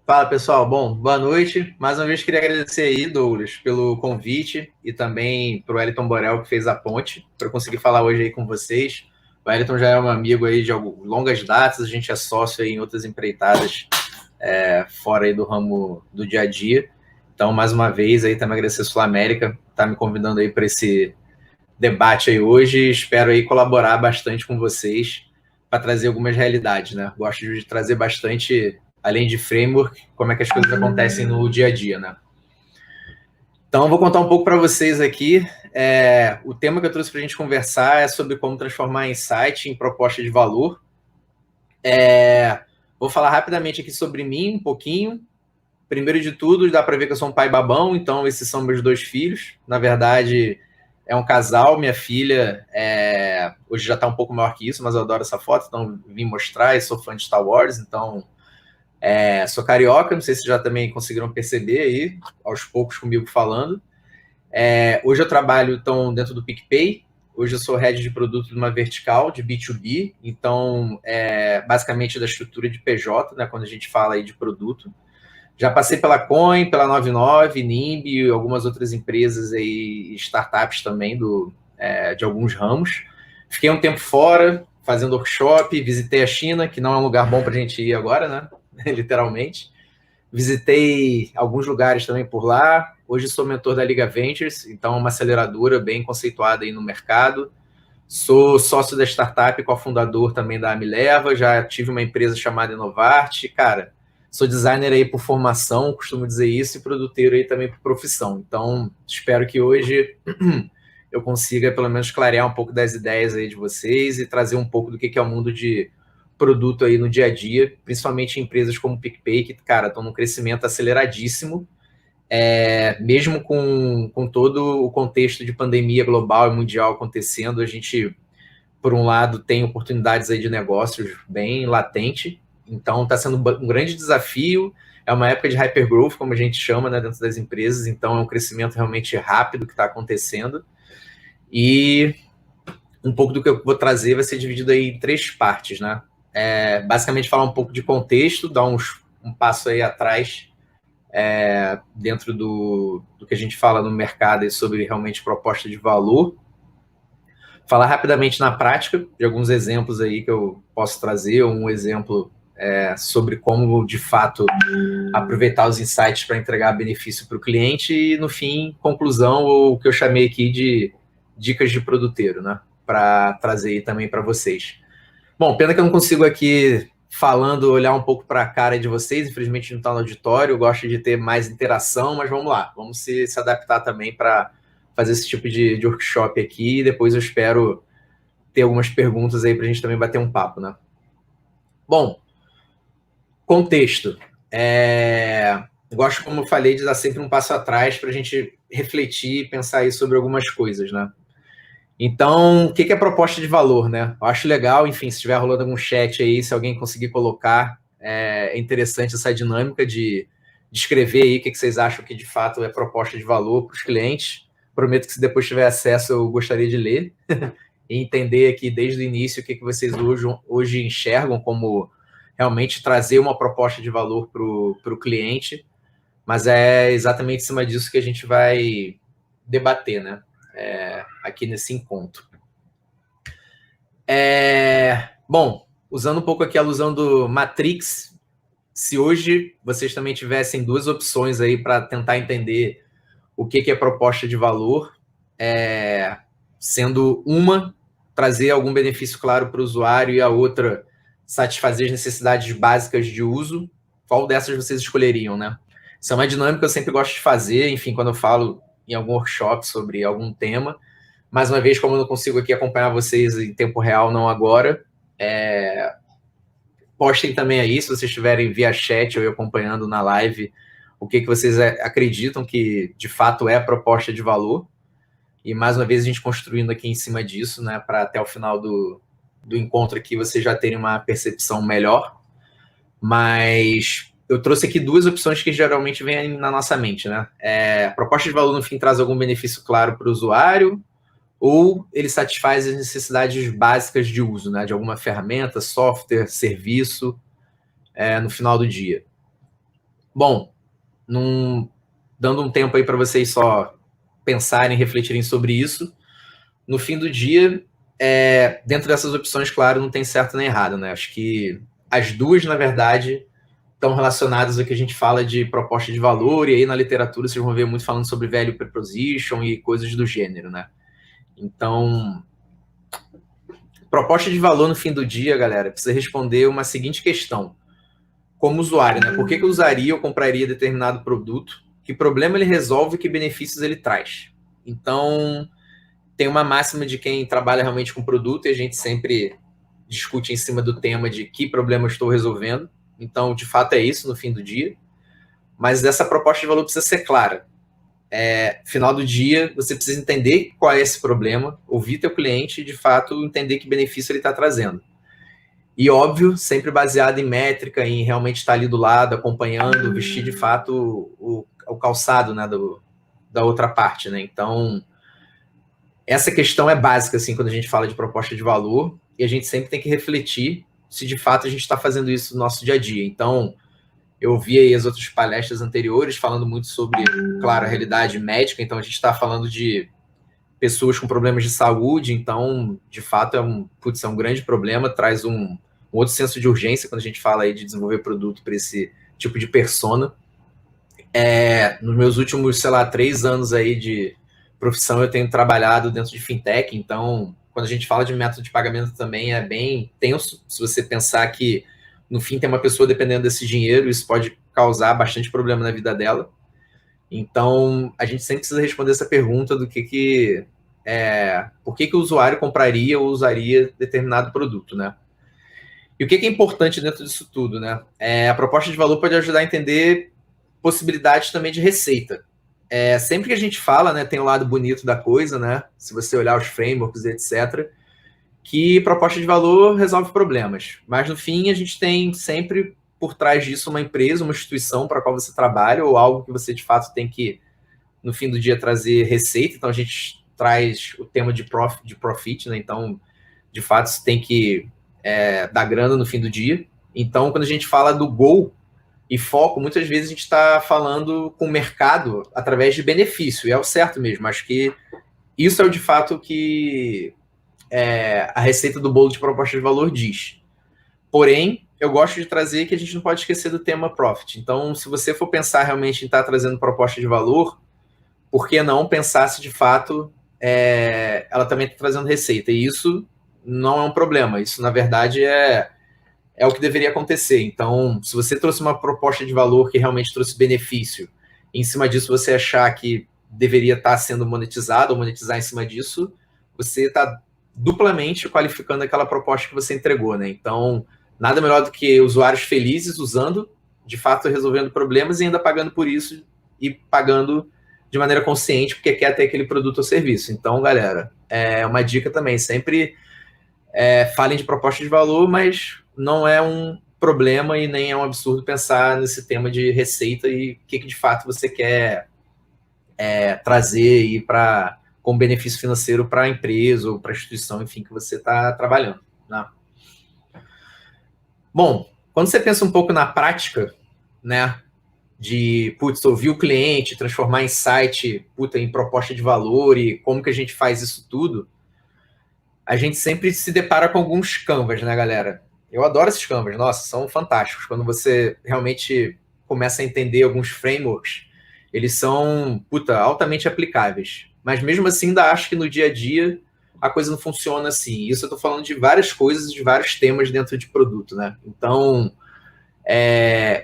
Fala, pessoal. Bom, boa noite. Mais uma vez queria agradecer aí, Douglas, pelo convite e também para o Wellington Borel, que fez a ponte, para eu conseguir falar hoje aí com vocês. O Wellington já é um amigo aí de longas datas, a gente é sócio aí em outras empreitadas fora aí do ramo do dia a dia. Então, mais uma vez, aí também agradecer a Sul América, tá me convidando aí para esse debate aí hoje. Espero aí colaborar bastante com vocês para trazer algumas realidades, né? Gosto de trazer bastante, além de framework, como é que as coisas acontecem no dia a dia, né? Então, vou contar um pouco para vocês aqui. O tema que eu trouxe para a gente conversar é sobre como transformar insight em proposta de valor. Vou falar rapidamente aqui sobre mim, um pouquinho. Primeiro de tudo, dá para ver que eu sou um pai babão, então esses são meus 2 filhos. Na verdade, é um casal, minha filha hoje já está um pouco maior que isso, mas eu adoro essa foto, então vim mostrar, e sou fã de Star Wars, então sou carioca, não sei se já também conseguiram perceber aí, aos poucos comigo falando. Hoje eu trabalho então dentro do PicPay, hoje eu sou head de produto de uma vertical de B2B, então basicamente da estrutura de PJ, né, quando a gente fala aí de produto. Já passei pela Coin, pela 99, NIMB, algumas outras empresas aí, startups também de alguns ramos. Fiquei um tempo fora, fazendo workshop, visitei a China, que não é um lugar bom para a gente ir agora, né? Literalmente. Visitei alguns lugares também por lá. Hoje sou mentor da Liga Ventures, então uma aceleradora bem conceituada aí no mercado. Sou sócio da startup, cofundador também da Amileva, já tive uma empresa chamada Inovarte. Cara, sou designer aí por formação, costumo dizer isso, e produteiro aí também por profissão. Então, espero que hoje eu consiga pelo menos clarear um pouco das ideias aí de vocês e trazer um pouco do que é o mundo de produto aí no dia a dia, principalmente em empresas como o PicPay, que, cara, estão num crescimento aceleradíssimo, mesmo com todo o contexto de pandemia global e mundial acontecendo, a gente, por um lado, tem oportunidades aí de negócios bem latente, então está sendo um grande desafio, é uma época de hypergrowth, como a gente chama, né, dentro das empresas, então é um crescimento realmente rápido que está acontecendo, e um pouco do que eu vou trazer vai ser dividido aí em 3 partes, né? Basicamente falar um pouco de contexto, dar um passo aí atrás dentro do que a gente fala no mercado e sobre realmente proposta de valor. Falar rapidamente na prática de alguns exemplos aí que eu posso trazer, um exemplo sobre como, de fato, aproveitar os insights para entregar benefício para o cliente e, no fim, conclusão, o que eu chamei aqui de dicas de produteiro, né? Para trazer aí também para vocês. Bom, pena que eu não consigo aqui, falando, olhar um pouco para a cara de vocês, infelizmente não está no auditório, eu gosto de ter mais interação, mas vamos lá, vamos se adaptar também para fazer esse tipo de workshop aqui, e depois eu espero ter algumas perguntas aí para a gente também bater um papo, né? Bom, contexto. Gosto, como eu falei, de dar sempre um passo atrás para a gente refletir e pensar aí sobre algumas coisas, né? Então, o que é proposta de valor, né? Eu acho legal, enfim, se estiver rolando algum chat aí, se alguém conseguir colocar, é interessante essa dinâmica de escrever aí o que vocês acham que de fato é proposta de valor para os clientes. Prometo que se depois tiver acesso, eu gostaria de ler e entender aqui desde o início o que vocês hoje enxergam como realmente trazer uma proposta de valor para o cliente, mas é exatamente em cima disso que a gente vai debater, né? Aqui nesse encontro. Bom, usando um pouco aqui a alusão do Matrix, se hoje vocês também tivessem 2 opções aí para tentar entender o que é proposta de valor, sendo uma, trazer algum benefício claro para o usuário e a outra, satisfazer as necessidades básicas de uso, qual dessas vocês escolheriam, né? Isso é uma dinâmica que eu sempre gosto de fazer, enfim, quando eu falo em algum workshop sobre algum tema. Mais uma vez, como eu não consigo aqui acompanhar vocês em tempo real, não agora, postem também aí, se vocês estiverem via chat ou eu acompanhando na live, o que vocês acreditam que de fato é a proposta de valor. E mais uma vez a gente construindo aqui em cima disso, né, para até o final do encontro aqui vocês já terem uma percepção melhor. Mas eu trouxe aqui duas opções que geralmente vêm na nossa mente, né? A proposta de valor, no fim, traz algum benefício claro para o usuário, ou ele satisfaz as necessidades básicas de uso, né? De alguma ferramenta, software, serviço, no final do dia. Bom, dando um tempo aí para vocês só pensarem, refletirem sobre isso, no fim do dia, dentro dessas opções, claro, não tem certo nem errado, né? Acho que as duas, na verdade, estão relacionadas ao que a gente fala de proposta de valor, e aí na literatura vocês vão ver muito falando sobre value proposition e coisas do gênero, né? Então, proposta de valor no fim do dia, galera, precisa responder uma seguinte questão. Como usuário, né? Por que eu usaria ou compraria determinado produto? Que problema ele resolve e que benefícios ele traz? Então, tem uma máxima de quem trabalha realmente com produto, e a gente sempre discute em cima do tema de que problema eu estou resolvendo. Então, de fato, é isso no fim do dia. Mas essa proposta de valor precisa ser clara. Final do dia, você precisa entender qual é esse problema, ouvir teu cliente e, de fato, entender que benefício ele está trazendo. E, óbvio, sempre baseado em métrica, em realmente estar ali do lado, acompanhando, vestir, de fato, o calçado, né, da outra parte, né? Então, essa questão é básica, assim, quando a gente fala de proposta de valor, e a gente sempre tem que refletir se, de fato, a gente está fazendo isso no nosso dia a dia. Então, eu vi aí as outras palestras anteriores falando muito sobre, claro, a realidade médica. Então, a gente está falando de pessoas com problemas de saúde. Então, de fato, é um grande problema. Traz um outro senso de urgência quando a gente fala aí de desenvolver produto para esse tipo de persona. Nos meus últimos, 3 anos aí de profissão, eu tenho trabalhado dentro de fintech. Então, quando a gente fala de método de pagamento também, é bem tenso. Se você pensar que no fim tem uma pessoa dependendo desse dinheiro, isso pode causar bastante problema na vida dela. Então, a gente sempre precisa responder essa pergunta do por que o usuário compraria ou usaria determinado produto, né? E o que é importante dentro disso tudo, né? A proposta de valor pode ajudar a entender possibilidades também de receita. Sempre que a gente fala, né, tem o lado bonito da coisa, né? Se você olhar os frameworks, etc., que proposta de valor resolve problemas. Mas, no fim, a gente tem sempre por trás disso uma empresa, uma instituição para a qual você trabalha, ou algo que você, de fato, tem que, no fim do dia, trazer receita. Então, a gente traz o tema de profit, né? Então, de fato, você tem que dar grana no fim do dia. Então, quando a gente fala do goal e foco, muitas vezes a gente está falando com o mercado através de benefício, e é o certo mesmo. Acho que isso é, de fato, que a receita do bolo de proposta de valor diz. Porém, eu gosto de trazer que a gente não pode esquecer do tema profit. Então, se você for pensar realmente em estar trazendo proposta de valor, por que não pensar se de fato ela também está trazendo receita? E isso não é um problema. Isso, na verdade, é o que deveria acontecer. Então, se você trouxe uma proposta de valor que realmente trouxe benefício, e em cima disso você achar que deveria estar sendo monetizado ou monetizar em cima disso, você está duplamente qualificando aquela proposta que você entregou, né? Então, nada melhor do que usuários felizes usando, de fato, resolvendo problemas e ainda pagando por isso, e pagando de maneira consciente, porque quer ter aquele produto ou serviço. Então, galera, uma dica também, sempre falem de proposta de valor, mas não é um problema e nem é um absurdo pensar nesse tema de receita e o que de fato você quer trazer aí como benefício financeiro para a empresa ou para a instituição, enfim, que você está trabalhando, né? Bom, quando você pensa um pouco na prática, né, de, ouvir o cliente, transformar insight, em proposta de valor e como que a gente faz isso tudo, a gente sempre se depara com alguns canvas, né, galera? Eu adoro esses canvas, nossa, são fantásticos. Quando você realmente começa a entender alguns frameworks, eles são, altamente aplicáveis. Mas mesmo assim, ainda acho que no dia a dia a coisa não funciona assim. Isso eu estou falando de várias coisas, de vários temas dentro de produto, né? Então,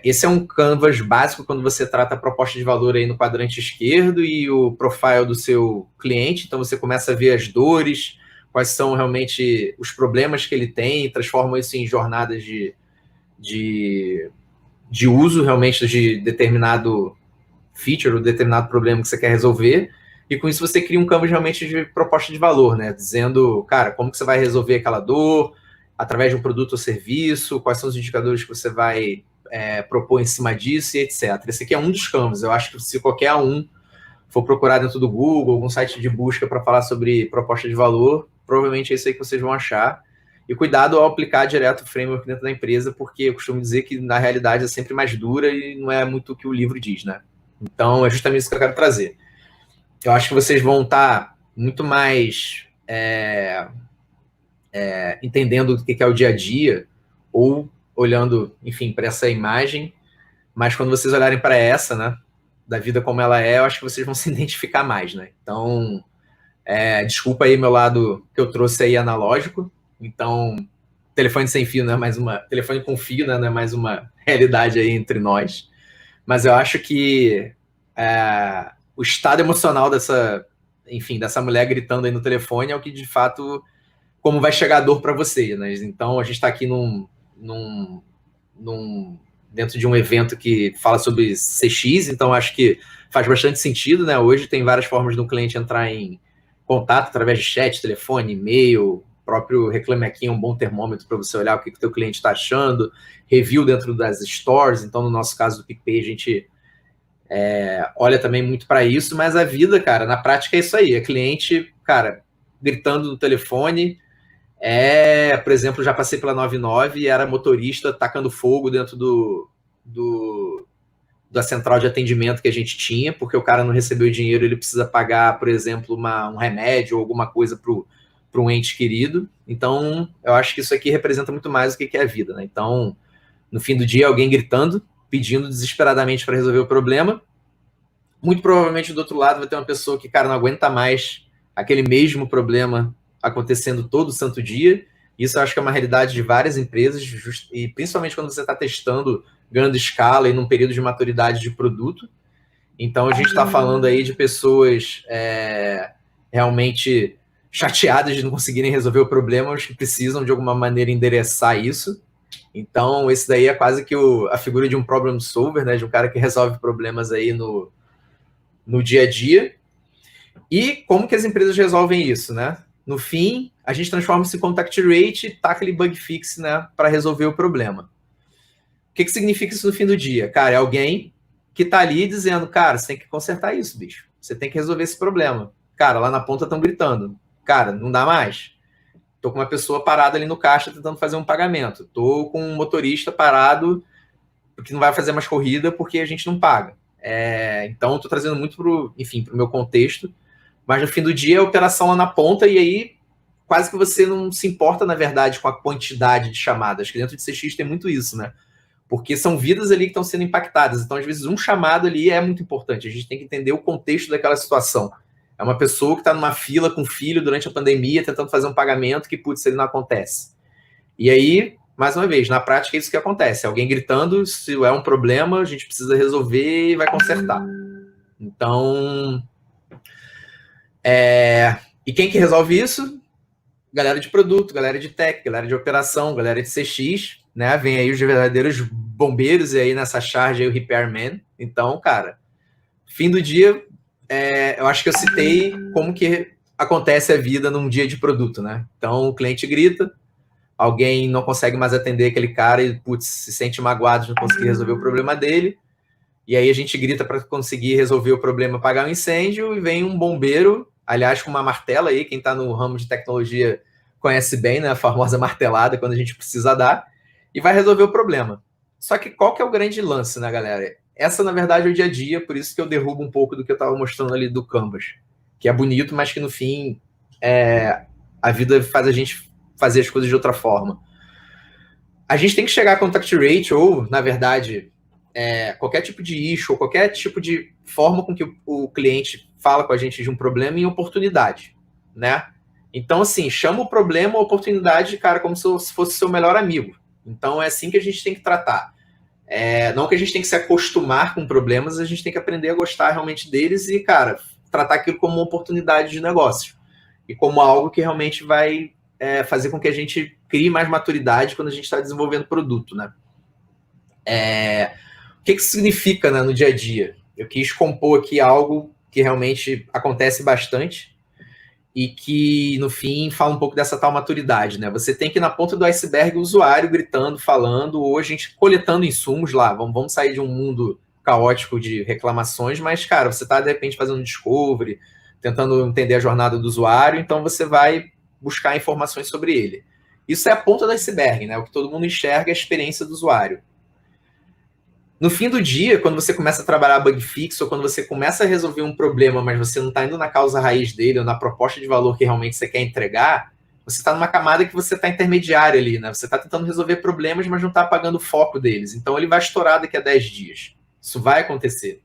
esse é um canvas básico quando você trata a proposta de valor aí no quadrante esquerdo e o profile do seu cliente. Então, você começa a ver as dores, quais são realmente os problemas que ele tem, transforma isso em jornadas de uso realmente de determinado feature ou determinado problema que você quer resolver, e com isso você cria um canvas realmente de proposta de valor, né? Dizendo, cara, como que você vai resolver aquela dor, através de um produto ou serviço, quais são os indicadores que você vai propor em cima disso e etc. Esse aqui é um dos Canvas. Eu acho que se qualquer um for procurar dentro do Google, algum site de busca para falar sobre proposta de valor, provavelmente é isso aí que vocês vão achar. E cuidado ao aplicar direto o framework dentro da empresa, porque eu costumo dizer que na realidade é sempre mais dura e não é muito o que o livro diz, né? Então é justamente isso que eu quero trazer. Eu acho que vocês vão estar muito mais entendendo o que é o dia a dia, ou olhando, enfim, para essa imagem, mas quando vocês olharem para essa, né, da vida como ela é, eu acho que vocês vão se identificar mais, né? Então, desculpa aí meu lado que eu trouxe aí analógico. Então, telefone sem fio não é mais uma... Telefone com fio, né, não é mais uma realidade aí entre nós. Mas eu acho que o estado emocional dessa mulher gritando aí no telefone é o que, de fato, como vai chegar a dor para você, né? Então, a gente está aqui dentro de um evento que fala sobre CX, então acho que faz bastante sentido, né? Hoje tem várias formas do cliente entrar em contato através de chat, telefone, e-mail, próprio Reclame Aqui é um bom termômetro para você olhar o que o teu cliente está achando, review dentro das stores, então no nosso caso do PicPay a gente olha também muito para isso, mas a vida, cara, na prática é isso aí, é cliente, cara, gritando no telefone, por exemplo, já passei pela 99 e era motorista tacando fogo dentro da central de atendimento que a gente tinha, porque o cara não recebeu dinheiro, ele precisa pagar, por exemplo, um remédio ou alguma coisa para um ente querido. Então, eu acho que isso aqui representa muito mais o que é a vida, né? Então, no fim do dia, alguém gritando, pedindo desesperadamente para resolver o problema. Muito provavelmente, do outro lado, vai ter uma pessoa que, cara, não aguenta mais aquele mesmo problema acontecendo todo santo dia. Isso eu acho que é uma realidade de várias empresas, e principalmente quando você está testando grande escala e num período de maturidade de produto. Então, a gente está falando aí de pessoas realmente chateadas de não conseguirem resolver o problema, mas que precisam, de alguma maneira, endereçar isso. Então, esse daí é quase que a figura de um problem solver, né? De um cara que resolve problemas aí no dia a dia. E como que as empresas resolvem isso, né? No fim, a gente transforma esse contact rate e taca aquele bug fix, né, para resolver o problema. O que significa isso no fim do dia? Cara, é alguém que tá ali dizendo, cara, você tem que consertar isso, bicho. Você tem que resolver esse problema. Cara, lá na ponta estão gritando. Cara, não dá mais. Tô com uma pessoa parada ali no caixa tentando fazer um pagamento. Tô com um motorista parado porque não vai fazer mais corrida porque a gente não paga. Então, estou trazendo muito para o meu contexto, mas no fim do dia é a operação lá na ponta, e aí quase que você não se importa, na verdade, com a quantidade de chamadas, que dentro de CX tem muito isso, né? Porque são vidas ali que estão sendo impactadas, então às vezes um chamado ali é muito importante, a gente tem que entender o contexto daquela situação. É uma pessoa que está numa fila com o filho durante a pandemia, tentando fazer um pagamento que, putz, ele não acontece. E aí, mais uma vez, na prática é isso que acontece. Alguém gritando, se é um problema, a gente precisa resolver e vai consertar. Então, e quem que resolve isso? Galera de produto, galera de tech, galera de operação, galera de CX, né? Vem aí os verdadeiros bombeiros e aí nessa charge aí o repairman. Então, cara, fim do dia, eu acho que eu citei como que acontece a vida num dia de produto, né? Então, o cliente grita, alguém não consegue mais atender aquele cara e, putz, se sente magoado de não conseguir resolver o problema dele. E aí a gente grita para conseguir resolver o problema, apagar o incêndio, e vem um bombeiro, aliás, com uma martela aí, quem está no ramo de tecnologia conhece bem, né, a famosa martelada, quando a gente precisa dar, e vai resolver o problema. Só que qual que é o grande lance, né, galera? Essa, na verdade, é o dia a dia, por isso que eu derrubo um pouco do que eu estava mostrando ali do Canvas, que é bonito, mas que no fim a vida faz a gente fazer as coisas de outra forma. A gente tem que chegar a contact rate, ou, na verdade, qualquer tipo de issue, ou qualquer tipo de forma com que o cliente fala com a gente de um problema em oportunidade, né? Então, assim, chama o problema ou oportunidade, cara, como se fosse seu melhor amigo. Então, é assim que a gente tem que tratar. Não que a gente tem que se acostumar com problemas, a gente tem que aprender a gostar realmente deles e, cara, tratar aquilo como uma oportunidade de negócio. E como algo que realmente vai fazer com que a gente crie mais maturidade quando a gente está desenvolvendo produto, né? O que significa, né, no dia a dia? Eu quis compor aqui algo que realmente acontece bastante e que, no fim, fala um pouco dessa tal maturidade, né? Você tem que ir na ponta do iceberg o usuário gritando, falando, ou a gente coletando insumos lá. Vamos sair de um mundo caótico de reclamações, mas, cara, você está, de repente, fazendo um discovery, tentando entender a jornada do usuário, então você vai buscar informações sobre ele. Isso é a ponta do iceberg, né? O que todo mundo enxerga é a experiência do usuário. No fim do dia, quando você começa a trabalhar bug fix ou quando você começa a resolver um problema, mas você não está indo na causa raiz dele ou na proposta de valor que realmente você quer entregar, você está numa camada que você está intermediária ali, né? Você está tentando resolver problemas, mas não está apagando o foco deles. Então ele vai estourar daqui a 10 dias. Isso vai acontecer.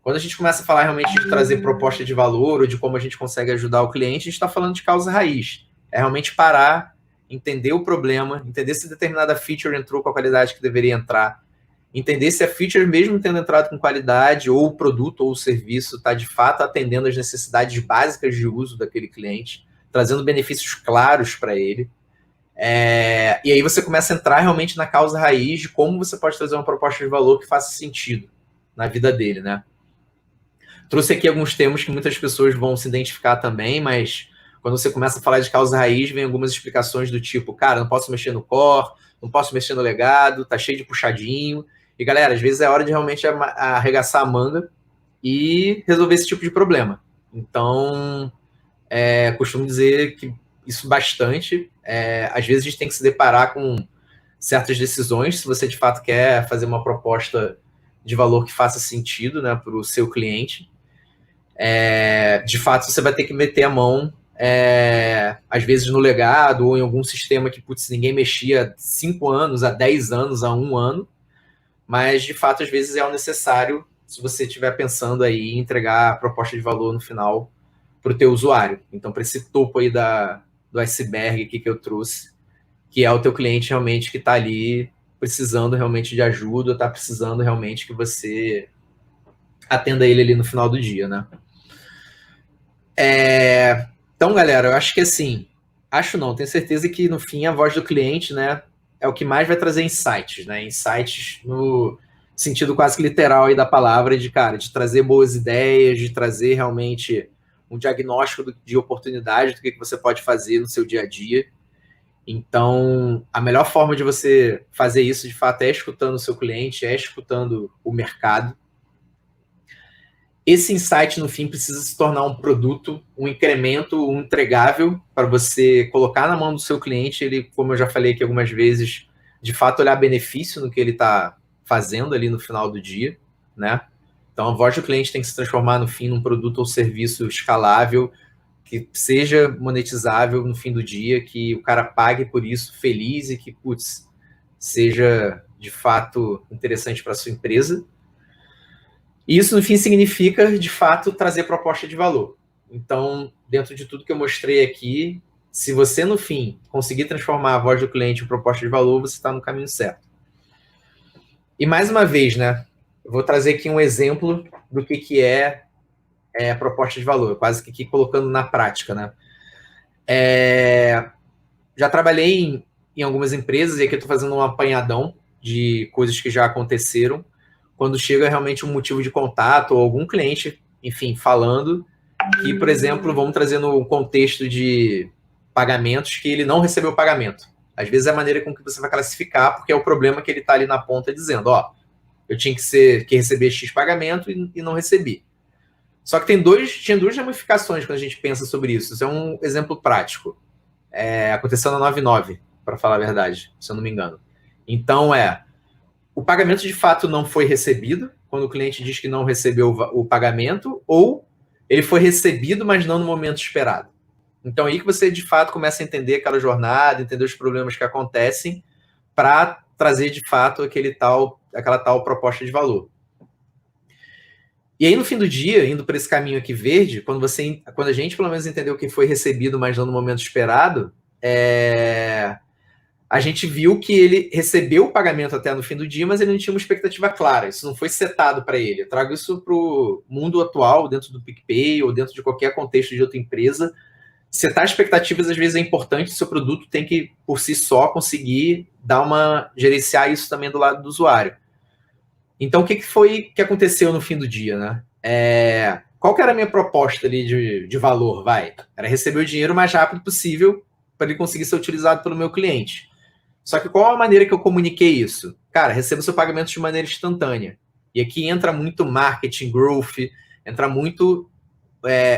Quando a gente começa a falar realmente de trazer proposta de valor ou de como a gente consegue ajudar o cliente, a gente está falando de causa raiz. É realmente parar, entender o problema, entender se determinada feature entrou com a qualidade que deveria entrar, entender se a feature, mesmo tendo entrado com qualidade, ou o produto ou o serviço, está de fato atendendo às necessidades básicas de uso daquele cliente, trazendo benefícios claros para ele. E aí você começa a entrar realmente na causa raiz de como você pode trazer uma proposta de valor que faça sentido na vida dele, né? Trouxe aqui alguns termos que muitas pessoas vão se identificar também, mas quando você começa a falar de causa raiz, vem algumas explicações do tipo, cara, não posso mexer no core, não posso mexer no legado, tá cheio de puxadinho. E, galera, às vezes é hora de realmente arregaçar a manga e resolver esse tipo de problema. Então, costumo dizer que isso bastante. Às vezes a gente tem que se deparar com certas decisões, se você de fato quer fazer uma proposta de valor que faça sentido, né, para o seu cliente. De fato, você vai ter que meter a mão, às vezes no legado ou em algum sistema que, putz, ninguém mexia há 5 anos, há 10 anos, há 1 ano, mas, de fato, às vezes é o necessário se você estiver pensando aí em entregar a proposta de valor no final para o teu usuário. Então, para esse topo aí do iceberg aqui que eu trouxe, que é o teu cliente realmente que está ali precisando realmente de ajuda, está precisando realmente que você atenda ele ali no final do dia, né? Então, galera, eu acho que assim, tenho certeza que no fim a voz do cliente, né, é o que mais vai trazer insights, né? Insights no sentido quase que literal aí da palavra, de trazer boas ideias, de trazer realmente um diagnóstico de oportunidade do que você pode fazer no seu dia a dia. Então, a melhor forma de você fazer isso, de fato, é escutando o seu cliente, é escutando o mercado. Esse insight, no fim, precisa se tornar um produto, um incremento, um entregável para você colocar na mão do seu cliente. Ele, como eu já falei aqui algumas vezes, de fato olhar benefício no que ele está fazendo ali no final do dia, né? Então, a voz do cliente tem que se transformar, no fim, num produto ou serviço escalável, que seja monetizável no fim do dia, que o cara pague por isso feliz e que, putz, seja, de fato, interessante para a sua empresa. E isso, no fim, significa, de fato, trazer proposta de valor. Então, dentro de tudo que eu mostrei aqui, se você, no fim, conseguir transformar a voz do cliente em proposta de valor, você está no caminho certo. E, mais uma vez, né, eu vou trazer aqui um exemplo do que é a proposta de valor, quase que aqui colocando na prática, né? Já trabalhei em algumas empresas, e aqui eu estou fazendo um apanhadão de coisas que já aconteceram, quando chega realmente um motivo de contato ou algum cliente, enfim, falando que, por exemplo, vamos trazer no contexto de pagamentos que ele não recebeu o pagamento. Às vezes é a maneira com que você vai classificar, porque é o problema que ele está ali na ponta dizendo, ó, eu tinha que receber X pagamento e não recebi. Só que tinha duas ramificações quando a gente pensa sobre isso. Isso é um exemplo prático. Aconteceu na 99, para falar a verdade, se eu não me engano. Então, o pagamento de fato não foi recebido, quando o cliente diz que não recebeu o pagamento, ou ele foi recebido, mas não no momento esperado. Então, aí que você, de fato, começa a entender aquela jornada, entender os problemas que acontecem, para trazer, de fato, aquela tal proposta de valor. E aí, no fim do dia, indo para esse caminho aqui verde, quando a gente, pelo menos, entendeu que foi recebido, mas não no momento esperado, a gente viu que ele recebeu o pagamento até no fim do dia, mas ele não tinha uma expectativa clara. Isso não foi setado para ele. Eu trago isso para o mundo atual, dentro do PicPay ou dentro de qualquer contexto de outra empresa. Setar expectativas, às vezes, é importante. O seu produto tem que, por si só, conseguir gerenciar isso também do lado do usuário. Então, o que foi que aconteceu no fim do dia, né? qual que era a minha proposta ali de valor, vai? Era receber o dinheiro o mais rápido possível para ele conseguir ser utilizado pelo meu cliente. Só que qual a maneira que eu comuniquei isso? Cara, receba seu pagamento de maneira instantânea. E aqui entra muito marketing, growth, entra muito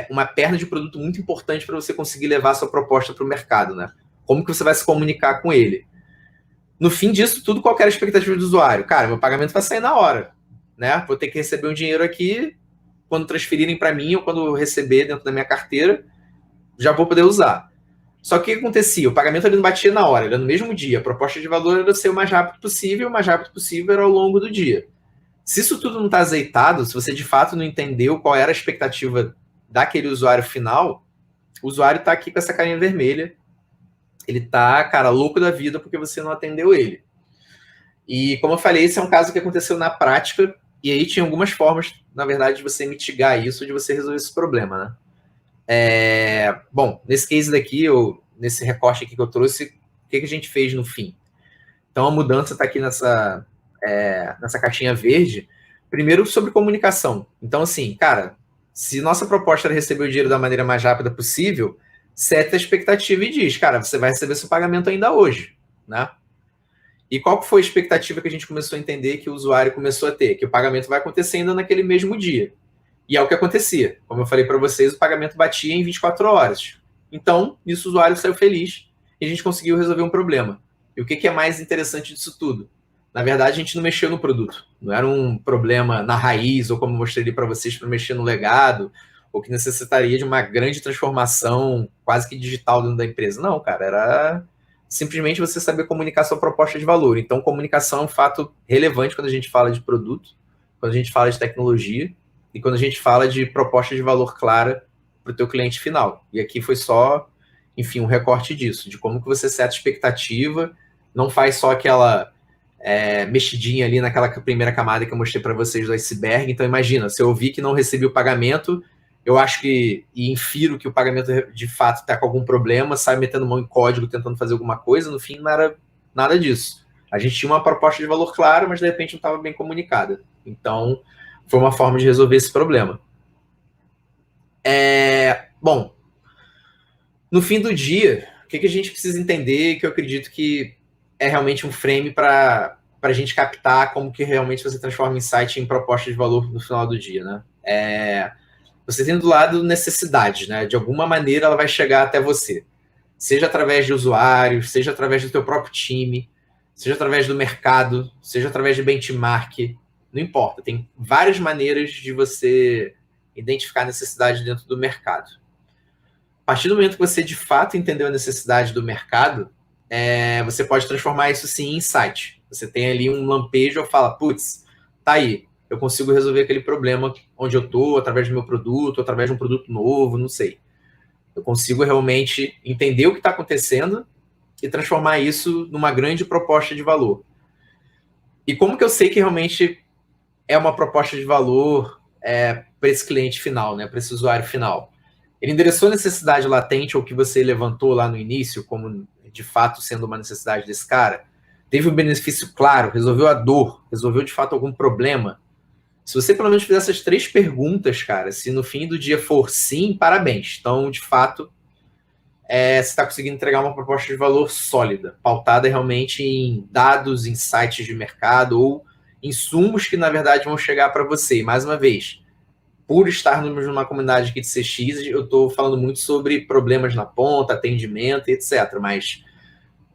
uma perna de produto muito importante para você conseguir levar a sua proposta para o mercado, né? Como que você vai se comunicar com ele? No fim disso tudo, qual era a expectativa do usuário? Cara, meu pagamento vai sair na hora, né? Vou ter que receber um dinheiro aqui, quando transferirem para mim ou quando eu receber dentro da minha carteira, já vou poder usar. Só que o que acontecia? O pagamento ele não batia na hora, era no mesmo dia. A proposta de valor era ser o mais rápido possível, o mais rápido possível era ao longo do dia. Se isso tudo não está azeitado, se você de fato não entendeu qual era a expectativa daquele usuário final, o usuário está aqui com essa carinha vermelha, ele está, cara, louco da vida porque você não atendeu ele. E como eu falei, esse é um caso que aconteceu na prática, e aí tinha algumas formas, na verdade, de você mitigar isso, de você resolver esse problema, né? Bom, nesse case daqui, nesse recorte aqui que eu trouxe, o que a gente fez no fim? Então, a mudança está aqui nessa caixinha verde. Primeiro, sobre comunicação. Então, assim, cara, se nossa proposta era receber o dinheiro da maneira mais rápida possível, seta a expectativa e diz, cara, você vai receber seu pagamento ainda hoje, né? E qual que foi a expectativa que a gente começou a entender que o usuário começou a ter? Que o pagamento vai acontecer ainda naquele mesmo dia. E é o que acontecia. Como eu falei para vocês, o pagamento batia em 24 horas. Então, isso o usuário saiu feliz e a gente conseguiu resolver um problema. E o que é mais interessante disso tudo? Na verdade, a gente não mexeu no produto. Não era um problema na raiz, ou como eu mostrei para vocês, para mexer no legado, ou que necessitaria de uma grande transformação quase que digital dentro da empresa. Não, cara, era simplesmente você saber comunicar sua proposta de valor. Então, comunicação é um fato relevante quando a gente fala de produto, quando a gente fala de tecnologia, e quando a gente fala de proposta de valor clara para o teu cliente final. E aqui foi só, enfim, um recorte disso, de como que você seta expectativa, não faz só aquela mexidinha ali naquela primeira camada que eu mostrei para vocês do iceberg. Então, imagina, se eu ouvir que não recebi o pagamento, eu acho que, e infiro que o pagamento de fato está com algum problema, sai metendo mão em código, tentando fazer alguma coisa, no fim não era nada disso. A gente tinha uma proposta de valor clara, mas de repente não estava bem comunicada. Então, foi uma forma de resolver esse problema. Bom, no fim do dia, o que a gente precisa entender, que eu acredito que é realmente um frame para a gente captar como que realmente você transforma insight em proposta de valor no final do dia, né? Você tem do lado necessidade, né? De alguma maneira ela vai chegar até você. Seja através de usuários, seja através do teu próprio time, seja através do mercado, seja através de benchmark, não importa. Tem várias maneiras de você identificar a necessidade dentro do mercado. A partir do momento que você de fato entendeu a necessidade do mercado, você pode transformar isso sim em insight. Você tem ali um lampejo e fala, putz, tá aí, eu consigo resolver aquele problema onde eu estou, através do meu produto, através de um produto novo, não sei. Eu consigo realmente entender o que está acontecendo e transformar isso numa grande proposta de valor. E como que eu sei que realmente é uma proposta de valor para esse cliente final, né, para esse usuário final? Ele endereçou a necessidade latente ou que você levantou lá no início, como de fato sendo uma necessidade desse cara? Teve um benefício claro, resolveu a dor, resolveu de fato algum problema? Se você pelo menos fizer essas 3 perguntas, cara, se no fim do dia for sim, parabéns. Então, de fato, você está conseguindo entregar uma proposta de valor sólida, pautada realmente em dados, insights de mercado ou insumos que, na verdade, vão chegar para você. E, mais uma vez, por estar numa comunidade aqui de CX, eu estou falando muito sobre problemas na ponta, atendimento, etc. Mas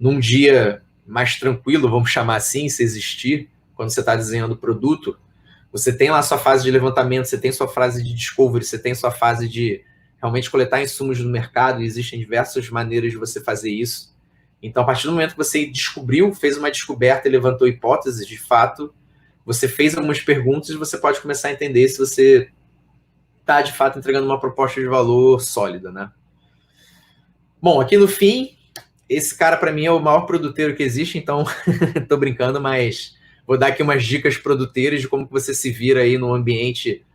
num dia mais tranquilo, vamos chamar assim, se existir, quando você está desenhando o produto, você tem lá a sua fase de levantamento, você tem sua fase de discovery, você tem sua fase de realmente coletar insumos no mercado, e existem diversas maneiras de você fazer isso. Então, a partir do momento que você descobriu, fez uma descoberta e levantou hipóteses, de fato, você fez algumas perguntas e você pode começar a entender se você está, de fato, entregando uma proposta de valor sólida, né? Bom, aqui no fim, esse cara, para mim, é o maior produteiro que existe, então, tô brincando, mas vou dar aqui umas dicas produteiras de como que você se vira aí num ambiente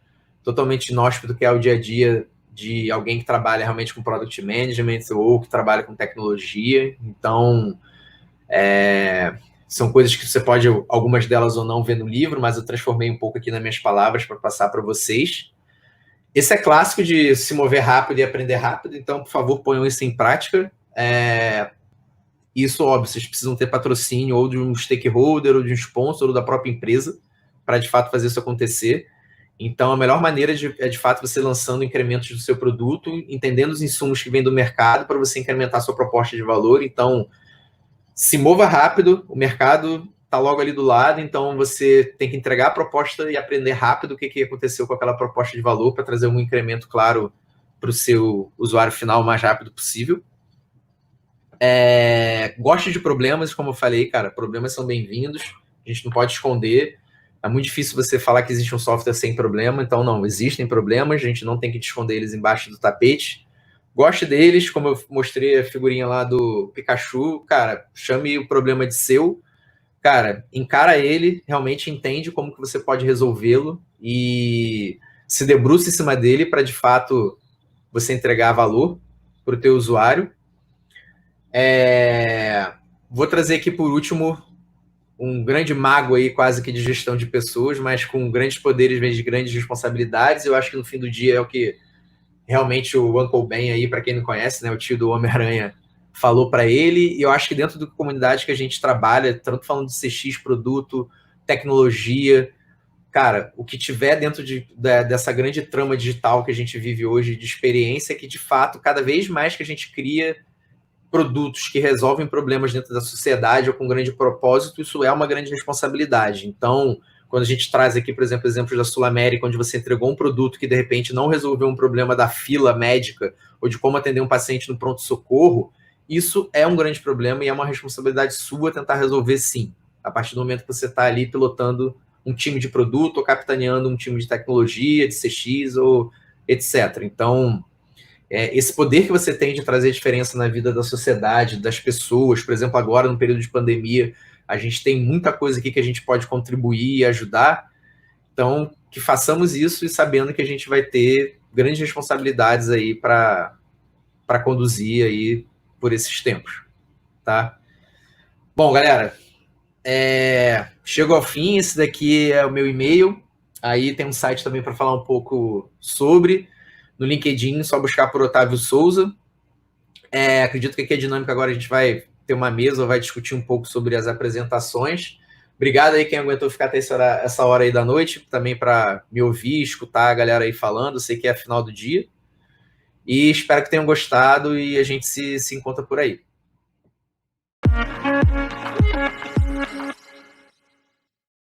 totalmente inóspito, que é o dia a dia de alguém que trabalha realmente com product management ou que trabalha com tecnologia. Então, são coisas que você pode, algumas delas ou não, ver no livro, mas eu transformei um pouco aqui nas minhas palavras para passar para vocês. Esse é clássico de se mover rápido e aprender rápido, então, por favor, ponham isso em prática. Isso, óbvio, vocês precisam ter patrocínio ou de um stakeholder, ou de um sponsor, ou da própria empresa, para de fato fazer isso acontecer. Então, a melhor maneira é de fato você lançando incrementos do seu produto, entendendo os insumos que vêm do mercado para você incrementar a sua proposta de valor. Então, se mova rápido, o mercado está logo ali do lado, então você tem que entregar a proposta e aprender rápido o que aconteceu com aquela proposta de valor para trazer um incremento claro para o seu usuário final o mais rápido possível. Goste de problemas, como eu falei, cara, problemas são bem-vindos, a gente não pode esconder. É muito difícil você falar que existe um software sem problema, então não, existem problemas, a gente não tem que esconder eles embaixo do tapete. Goste deles, como eu mostrei a figurinha lá do Pikachu, cara, chame o problema de seu, cara, encara ele, realmente entende como que você pode resolvê-lo e se debruça em cima dele para, de fato, você entregar valor para o teu usuário. Vou trazer aqui, por último, um grande mago aí, quase que de gestão de pessoas, mas com grandes poderes vem de grandes responsabilidades. Eu acho que no fim do dia é o que realmente o Uncle Ben aí, para quem não conhece, né, o tio do Homem-Aranha, falou para ele. E eu acho que dentro da comunidade que a gente trabalha, tanto falando de CX, produto, tecnologia, cara, o que tiver dentro dessa grande trama digital que a gente vive hoje de experiência, que de fato, cada vez mais que a gente cria produtos que resolvem problemas dentro da sociedade ou com grande propósito, isso é uma grande responsabilidade. Então, quando a gente traz aqui, por exemplo, exemplos da Sul América, onde você entregou um produto que de repente não resolveu um problema da fila médica ou de como atender um paciente no pronto-socorro, isso é um grande problema e é uma responsabilidade sua tentar resolver, sim, a partir do momento que você está ali pilotando um time de produto ou capitaneando um time de tecnologia, de CX ou etc. Então, esse poder que você tem de trazer diferença na vida da sociedade, das pessoas, por exemplo, agora no período de pandemia, a gente tem muita coisa aqui que a gente pode contribuir e ajudar, então que façamos isso e sabendo que a gente vai ter grandes responsabilidades aí para conduzir aí por esses tempos, tá? Bom, galera, chegou ao fim, esse daqui é o meu e-mail, aí tem um site também para falar um pouco sobre. No LinkedIn, só buscar por Otávio Souza. Acredito que aqui a dinâmica agora a gente vai ter uma mesa, vai discutir um pouco sobre as apresentações. Obrigado aí quem aguentou ficar até essa hora aí da noite, também para me ouvir, escutar a galera aí falando, sei que é a final do dia. E espero que tenham gostado e a gente se encontra por aí.